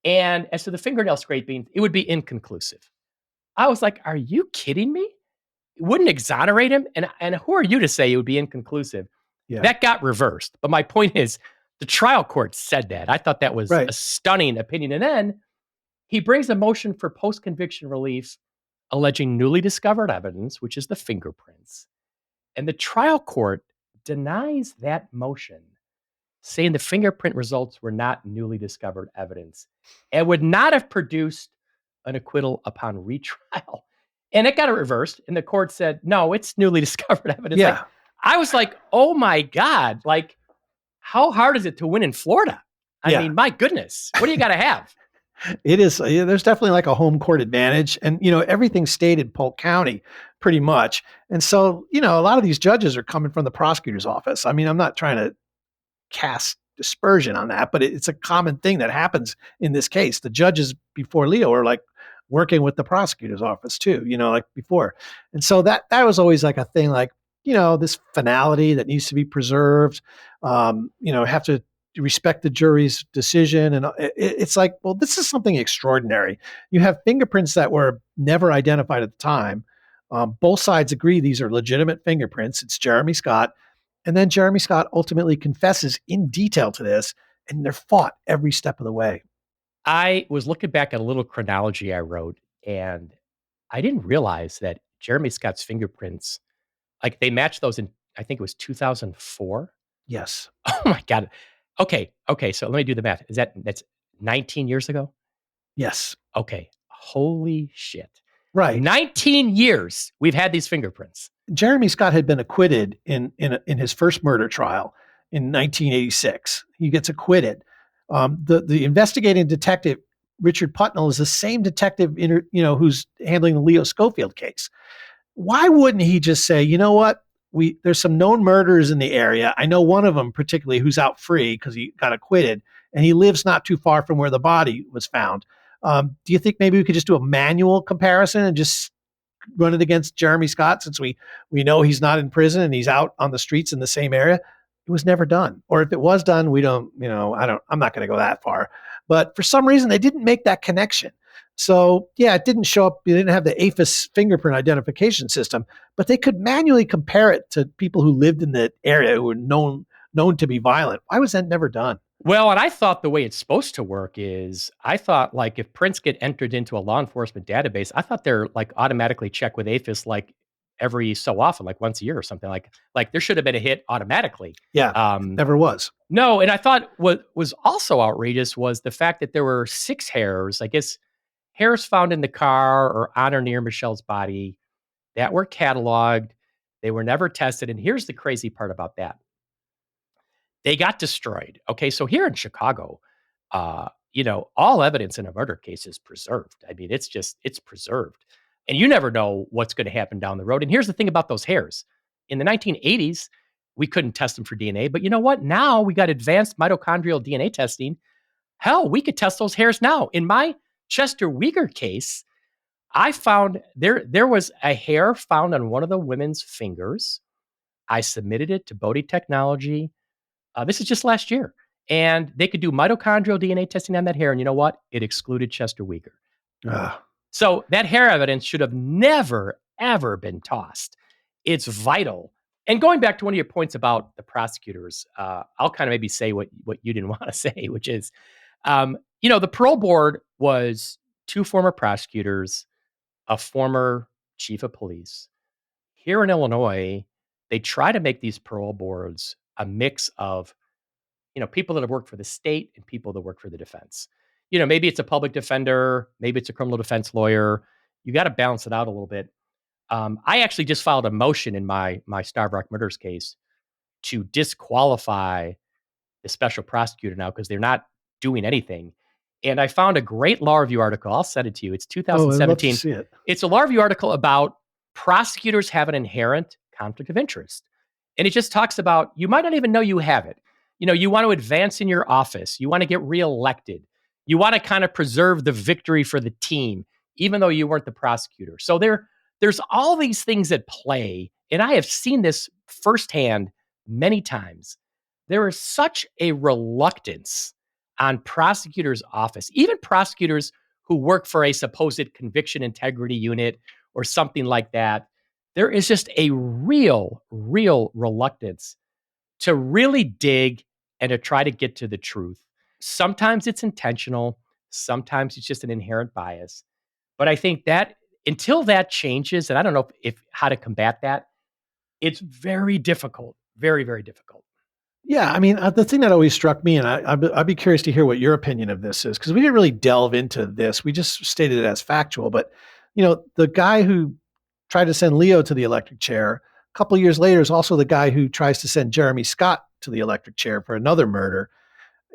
And as to the fingernail scraping, it would be inconclusive. I was like, are you kidding me? It wouldn't exonerate him? And who are you to say it would be inconclusive? Yeah. That got reversed. But my point is, the trial court said that. I thought that was Right. a stunning opinion. And then he brings a motion for post-conviction relief alleging newly discovered evidence, which is the fingerprints. And the trial court denies that motion, saying the fingerprint results were not newly discovered evidence and would not have produced an acquittal upon retrial. And it got reversed, and the court said, no, it's newly discovered evidence. Yeah. Like, I was like, oh my God, like, how hard is it to win in Florida? I mean, my goodness, what do you got to have? It is. There's definitely like a home court advantage. And, everything's stayed in Polk County pretty much. And so, a lot of these judges are coming from the prosecutor's office. I mean, I'm not trying to cast dispersion on that, but it's a common thing that happens in this case. The judges before Leo are like working with the prosecutor's office too, like before. And so that was always like a thing, like, this finality that needs to be preserved, have to respect the jury's decision. And it's like, well, this is something extraordinary. You have fingerprints that were never identified at the time. Both sides agree these are legitimate fingerprints. It's Jeremy Scott. And then Jeremy Scott ultimately confesses in detail to this, and they're fought every step of the way. I was looking back at a little chronology I wrote, and I didn't realize that Jeremy Scott's fingerprints, like they matched those in, I think it was 2004. Yes. Oh my God. Okay. So let me do the math. That's 19 years ago? Yes. Okay. Holy shit. Right. 19 years we've had these fingerprints. Jeremy Scott had been acquitted in his first murder trial in 1986. He gets acquitted. The investigating detective, Richard Putnell, is the same detective who's handling the Leo Schofield case. Why wouldn't he just say, you know what? There's some known murderers in the area. I know one of them particularly who's out free because he got acquitted, and he lives not too far from where the body was found. Do you think maybe we could just do a manual comparison and just run it against Jeremy Scott since we know he's not in prison and he's out on the streets in the same area? It was never done. Or if it was done, I'm not going to go that far. But for some reason, they didn't make that connection. So yeah, it didn't show up. They didn't have the APHIS fingerprint identification system, but they could manually compare it to people who lived in the area who were known to be violent. Why was that never done? Well, and I thought the way it's supposed to work is I thought like if prints get entered into a law enforcement database, I thought they're like automatically checked with APHIS like every so often, like once a year or something. Like there should have been a hit automatically. Yeah, never was. No, and I thought what was also outrageous was the fact that there were 6 hairs, I guess hairs found in the car or on or near Michelle's body that were cataloged. They were never tested. And here's the crazy part about that. They got destroyed. Okay, so here in Chicago, all evidence in a murder case is preserved. I mean, it's preserved. And you never know what's going to happen down the road. And here's the thing about those hairs. In the 1980s, we couldn't test them for DNA, but you know what? Now we got advanced mitochondrial DNA testing. Hell, we could test those hairs now. In my Chester Weger case, I found there was a hair found on one of the women's fingers. I submitted it to Bodie Technology. This is just last year. And they could do mitochondrial DNA testing on that hair. And you know what? It excluded Chester Weger. Ah. So that hair evidence should have never, ever been tossed. It's vital. And going back to one of your points about the prosecutors, I'll kind of maybe say what you didn't want to say, which is, the parole board was 2 former prosecutors, a former chief of police. Here in Illinois, they try to make these parole boards a mix of, people that have worked for the state and people that work for the defense. Maybe it's a public defender, maybe it's a criminal defense lawyer. You got to balance it out a little bit. I actually just filed a motion in my Starved Rock Murders case to disqualify the special prosecutor now because they're not doing anything. And I found a great law review article. I'll send it to you. It's Oh, I'd love 2017. to see it. It's a law review article about prosecutors have an inherent conflict of interest. And it just talks about you might not even know you have it. You want to advance in your office. You want to get reelected. You want to kind of preserve the victory for the team, even though you weren't the prosecutor. So there's all these things at play. And I have seen this firsthand many times. There is such a reluctance on prosecutors' office, even prosecutors who work for a supposed conviction integrity unit or something like that. There is just a real reluctance to really dig and to try to get to the truth. Sometimes it's intentional. Sometimes it's just an inherent bias. But I think that until that changes, and I don't know if how to combat that, it's very difficult, very, very difficult. Yeah, I mean, the thing that always struck me, and I'd be curious to hear what your opinion of this is, because we didn't really delve into this. We just stated it as factual. But, the guy who tried to send Leo to the electric chair, a couple of years later is also the guy who tries to send Jeremy Scott to the electric chair for another murder.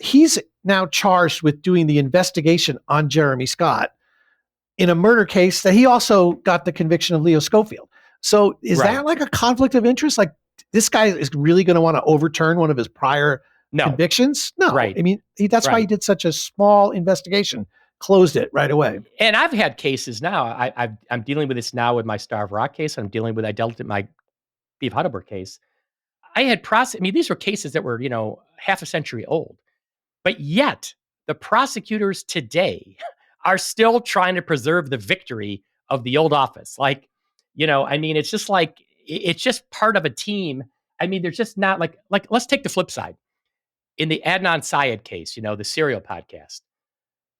He's now charged with doing the investigation on Jeremy Scott in a murder case that he also got the conviction of Leo Schofield. So is Right. that like a conflict of interest? Like, this guy is really going to want to overturn one of his prior No. convictions? No. Right. I mean, that's why he Right. did such a small investigation, closed it right away. And I've had cases now. I'm dealing with this now with my Starved Rock case. I dealt with my Beef Heidelberg case. I had these were cases that were, half a century old. But yet, the prosecutors today are still trying to preserve the victory of the old office. Like, it's just like, it's just part of a team. I mean, they're just not like, let's take the flip side. In the Adnan Syed case, the Serial podcast,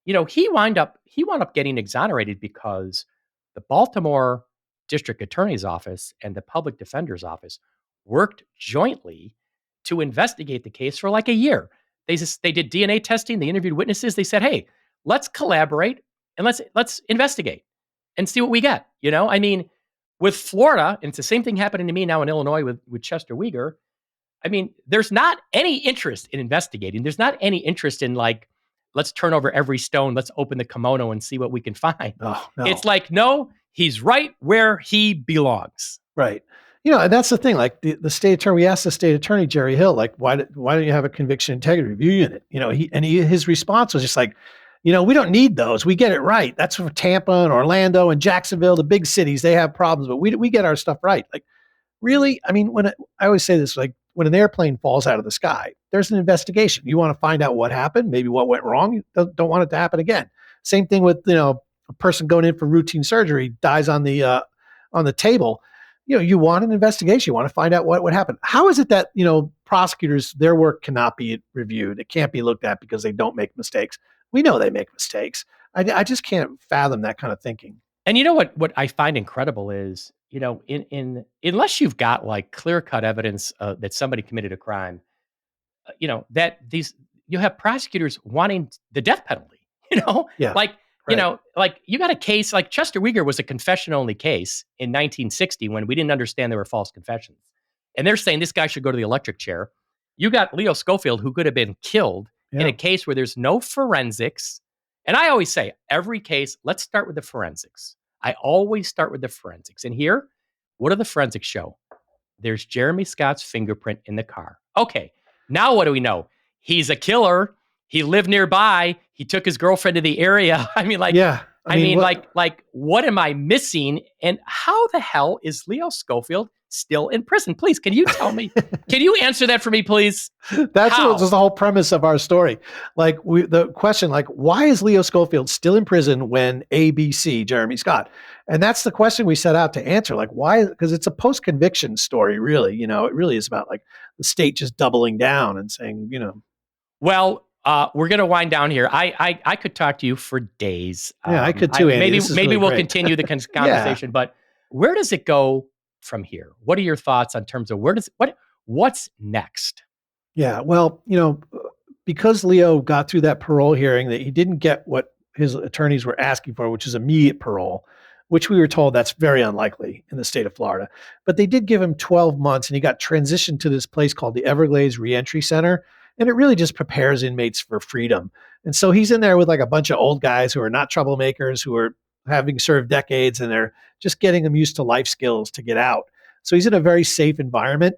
he wound up getting exonerated because the Baltimore District Attorney's Office and the Public Defender's Office worked jointly to investigate the case for like a year. They did DNA testing, they interviewed witnesses, they said, "Hey, let's collaborate and let's investigate and see what we get." With Florida, and it's the same thing happening to me now in Illinois with Chester Weger. There's not any interest in investigating. There's not any interest in like, let's turn over every stone. Let's open the kimono and see what we can find. Oh, no. It's like, no, he's right where he belongs. Right. And that's the thing. Like the state attorney, we asked the state attorney, Jerry Hill, like, why don't you have a conviction integrity review unit? His response was just like, we don't need those. We get it right. That's for Tampa and Orlando and Jacksonville, the big cities. They have problems, but we get our stuff right. Like, really? I mean, I always say this, like when an airplane falls out of the sky, there's an investigation. You want to find out what happened, maybe what went wrong. You don't want it to happen again. Same thing with, a person going in for routine surgery dies on the table. you want an investigation. You want to find out what happened. How is it that, prosecutors, their work cannot be reviewed? It can't be looked at because they don't make mistakes. We know they make mistakes. I just can't fathom that kind of thinking. And you know what I find incredible is, in unless you've got like clear-cut evidence, that somebody committed a crime, that these you have prosecutors wanting the death penalty, you know? Yeah, Like, right. like you got a case like Chester Weger was a confession-only case in 1960 when we didn't understand there were false confessions. And they're saying this guy should go to the electric chair. You got Leo Schofield, who could have been killed in a Yeah. case where there's no forensics. And I always say, every case, let's start with the forensics. I always start with the forensics. And here, what do the forensics show? There's Jeremy Scott's fingerprint in the car. Okay, now what do we know? He's a killer. He lived nearby. He took his girlfriend to the area. I mean, like, Yeah. I mean, what? what am I missing? And how the hell is Leo Schofield still in prison? Please, can you tell me? Can you answer that for me, please? That's what How? was the whole premise of our story. The question, why is Leo Schofield still in prison when ABC, Jeremy Scott? And that's the question we set out to answer. Like, why? Because it's a post-conviction story, really. It really is about like the state just doubling down and saying, Well, we're gonna wind down here. I could talk to you for days. yeah, I could too, Andy. Maybe This is maybe really we'll great. continue the Yeah. conversation, but where does it go from here? What are your thoughts on terms of what's next? Yeah. Well, because Leo got through that parole hearing, that he didn't get what his attorneys were asking for, which is immediate parole, which we were told that's very unlikely in the state of Florida. But they did give him 12 months and he got transitioned to this place called the Everglades Reentry Center. And it really just prepares inmates for freedom. And so he's in there with like a bunch of old guys who are not troublemakers, who are having served decades, and they're just getting them used to life skills to get out. So he's in a very safe environment.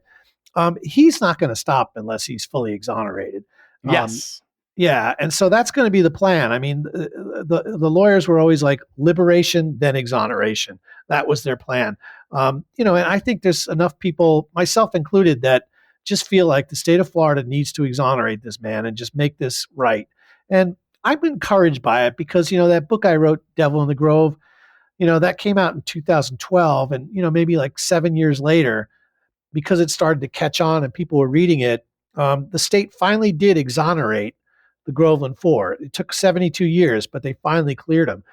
He's not going to stop unless he's fully exonerated. Um, Yes. yeah, and so that's going to be the plan. I mean, the lawyers were always like liberation, then exoneration. That was their plan. And I think there's enough people, myself included, that just feel like the state of Florida needs to exonerate this man and just make this right. And I'm encouraged by it because that book I wrote, Devil in the Grove, that came out in 2012, and maybe like 7 years later, because it started to catch on and people were reading it, the state finally did exonerate the Groveland Four. It took 72 years, but they finally cleared him.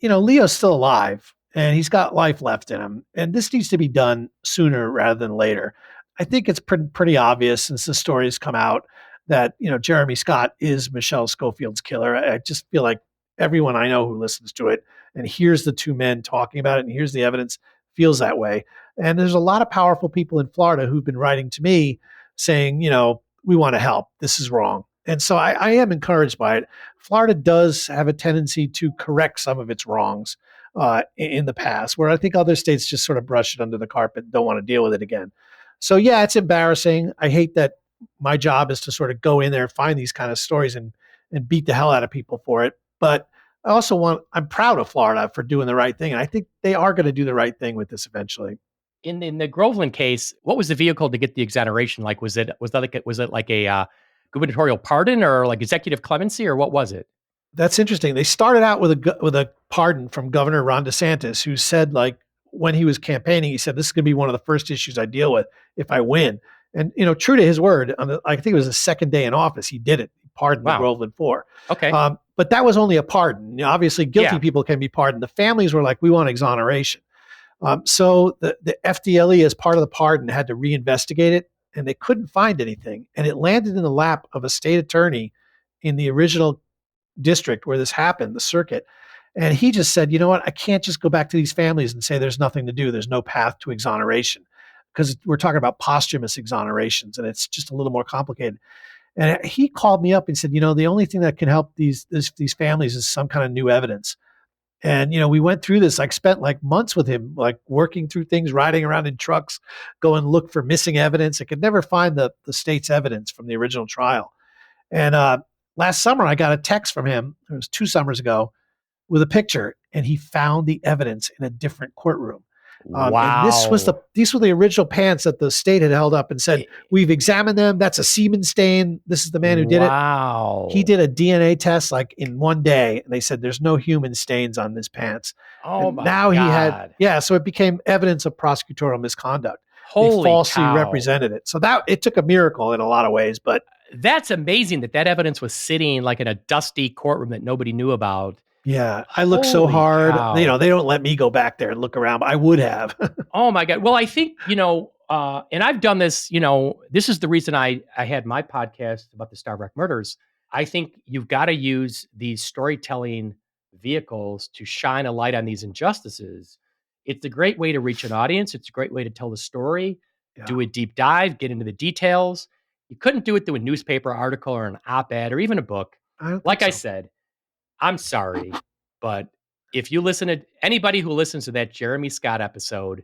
Leo's still alive and he's got life left in him. And this needs to be done sooner rather than later. I think it's pretty obvious since the story has come out that, Jeremy Scott is Michelle Schofield's killer. I just feel like everyone I know who listens to it and hears the two men talking about it and hears the evidence feels that way. And there's a lot of powerful people in Florida who've been writing to me saying, we want to help. This is wrong. And so I am encouraged by it. Florida does have a tendency to correct some of its wrongs in the past, where I think other states just sort of brush it under the carpet and don't want to deal with it again. So, yeah, it's embarrassing. I hate that my job is to sort of go in there and find these kind of stories and beat the hell out of people for it. But I'm proud of Florida for doing the right thing. And I think they are going to do the right thing with this eventually. In the Groveland case, what was the vehicle to get the exoneration? Like, was it like a gubernatorial pardon or like executive clemency, or what was it? That's interesting. They started out with a pardon from Governor Ron DeSantis, who said, like, when he was campaigning, he said, this is going to be one of the first issues I deal with if I win. And, true to his word, I think it was his second day in office, he did it. He pardoned the Wow. Groveland Four. Okay. But that was only a pardon. Obviously, guilty people can be pardoned. The families were like, we want exoneration. So the FDLE, as part of the pardon, had to reinvestigate it, and they couldn't find anything. And it landed in the lap of a state attorney in the original district where this happened, the circuit. And he just said, you know what? I can't just go back to these families and say there's nothing to do. There's no path to exoneration, because we're talking about posthumous exonerations, and it's just a little more complicated. And he called me up and said, the only thing that can help these families is some kind of new evidence. And, we went through this. I spent like months with him, like working through things, riding around in trucks, going look for missing evidence. I could never find the state's evidence from the original trial. And last summer, I got a text from him. It was 2 summers ago with a picture, and he found the evidence in a different courtroom. And Wow. these were the original pants that the state had held up and said, Eh, we've examined them. That's a semen stain. This is the man who did it. He Wow. did a DNA test like in one day, and they said there's no human stains on this pants. Oh And my now he had, God. yeah, so it became evidence of prosecutorial misconduct. They Holy falsely cow. represented it. So that it took a miracle in a lot of ways, but That's amazing that evidence was sitting like in a dusty courtroom that nobody knew about. yeah, I looked so Holy hard. You know, cow. they don't let me go back there and look around, but I would have. Oh my God. Well, I think, and I've done this, this is the reason I had my podcast about the Starbuck murders. I think you've got to use these storytelling vehicles to shine a light on these injustices. It's a great way to reach an audience. It's a great way to tell the story, Yeah, do a deep dive, get into the details. You couldn't do it through a newspaper article or an op-ed or even a book. I don't think Like I so. said, I'm sorry, but if you listen to anybody who listens to that Jeremy Scott episode,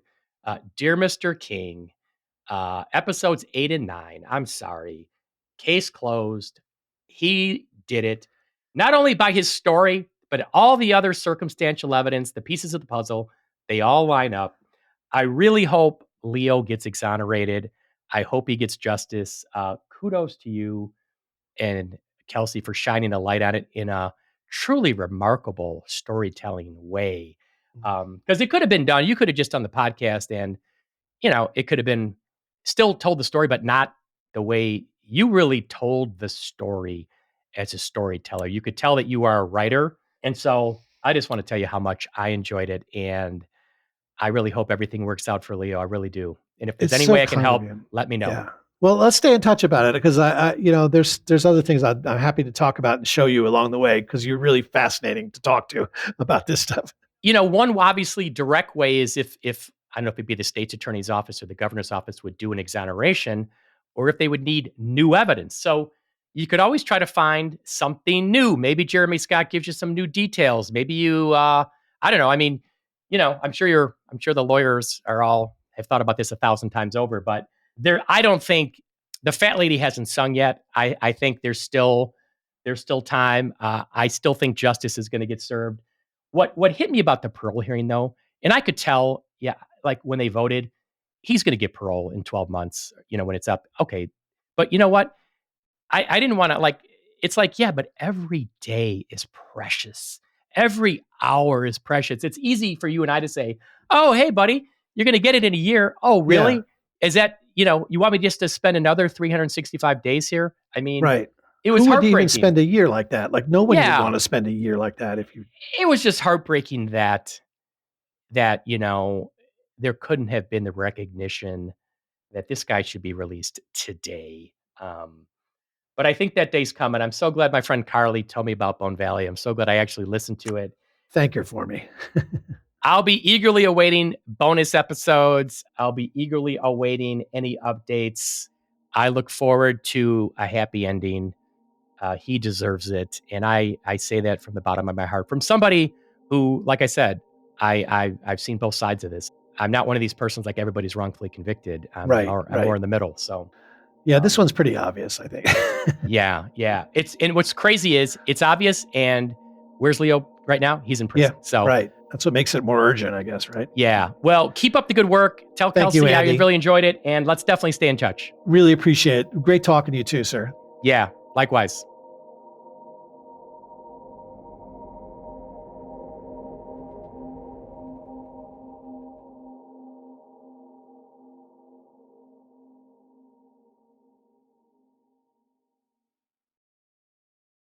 Dear Mr. King, episodes 8 and 9, I'm sorry. Case closed. He did it, not only by his story, but all the other circumstantial evidence, the pieces of the puzzle, they all line up. I really hope Leo gets exonerated. I hope he gets justice. Kudos to you and Kelsey for shining a light on it in a truly remarkable storytelling way. Because it could have been done. You could have just done the podcast and, it could have been still told the story, but not the way you really told the story as a storyteller. You could tell that you are a writer. And so I just want to tell you how much I enjoyed it. And I really hope everything works out for Leo. I really do. And if there's It's any so way I can kind of help, you. let me know. Yeah. Well, let's stay in touch about it because there's other things I'm happy to talk about and show you along the way because you're really fascinating to talk to about this stuff. One obviously direct way is if I don't know if it'd be the state's attorney's office or the governor's office would do an exoneration, or if they would need new evidence. So you could always try to find something new. Maybe Jeremy Scott gives you some new details. Maybe you, I don't know. I mean, I'm sure the lawyers have thought about this 1,000 times over, but I don't think the fat lady hasn't sung yet. I think there's still time. I still think justice is going to get served. What hit me about the parole hearing though, and I could tell, yeah, like when they voted, he's going to get parole in 12 months, when it's up. Okay. But you know what? I didn't want to it's like, yeah, but every day is precious. Every hour is precious. It's easy for you and I to say, oh, hey, buddy, you're going to get it in a year. Oh, Yeah. really? Is that, you want me just to spend another 365 days here? I mean, Right. it was Who would even heartbreaking. spend a year like that? Like nobody would Yeah. want to spend a year like that if you. It was just heartbreaking that there couldn't have been the recognition that this guy should be released today. But I think that day's coming. I'm so glad my friend Carly told me about Bone Valley. I'm so glad I actually listened to it. Thank her for me. I'll be eagerly awaiting bonus episodes. I'll be eagerly awaiting any updates. I look forward to a happy ending. He deserves it. And I say that from the bottom of my heart, from somebody who, like I said, I've seen both sides of this. I'm not one of these persons like everybody's wrongfully convicted. I'm Right. more in the middle. So Yeah, this one's pretty obvious, I think. yeah. And what's crazy is it's obvious. And where's Leo right now? He's in Yeah. prison. So Right. That's what makes it more urgent, I guess, right? yeah. Well, keep up the good work. Tell Thank Kelsey you, I Andy. really enjoyed it. And let's definitely stay in touch. Really appreciate it. Great talking to you too, sir. Yeah. Likewise.